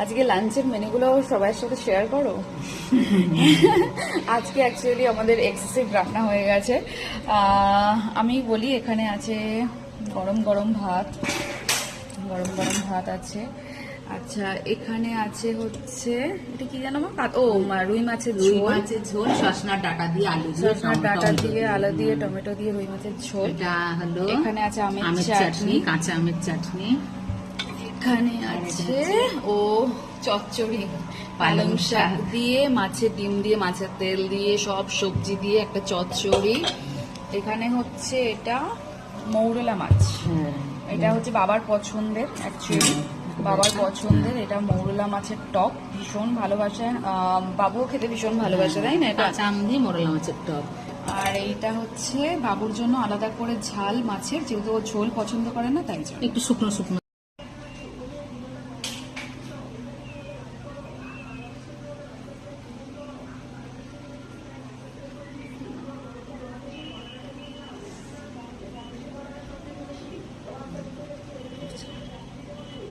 আজকে লাঞ্চের মেনুগুলো সবার সাথে শেয়ার করো। আজকে অ্যাকচুয়ালি আমাদের এক্সেসিভ রান্না হয়ে গেছে। আমি বলি, এখানে আছে গরম গরম ভাত, আছে। আচ্ছা, এখানে আছে হচ্ছে এটা কি জানো মা? রুই মাছের ঝোল, সজনা ডাঁটা দিয়ে আলু দিয়ে, সজনা ডাঁটা দিয়ে আলু দিয়ে টমেটো দিয়ে রুই মাছের ঝোল। এটা হলো এখানে আছে আমের চাটনি, কাঁচা আমের চাটনি। এখানে আছে চচ্চড়ি, পালং শাক দিয়ে, মাছের ডিম দিয়ে, মাছের তেল দিয়ে, সব সবজি দিয়ে একটা চচ্চড়ি। এখানে হচ্ছে এটা মৌরলা মাছ। এটা হচ্ছে বাবার পছন্দের, অ্যাকচুয়ালি বাবার পছন্দের। এটা মৌরলা মাছের টক, ভীষণ ভালোবাসে, বাবুও খেতে ভীষণ ভালোবাসে, তাই না? এটা চাম দিয়ে মৌরলা মাছের টক। আর এইটা হচ্ছে বাবুর জন্য আলাদা করে ঝাল মাছের, যেহেতু ও ঝোল পছন্দ করে না, তাই জন্য একটু শুকনো শুকনো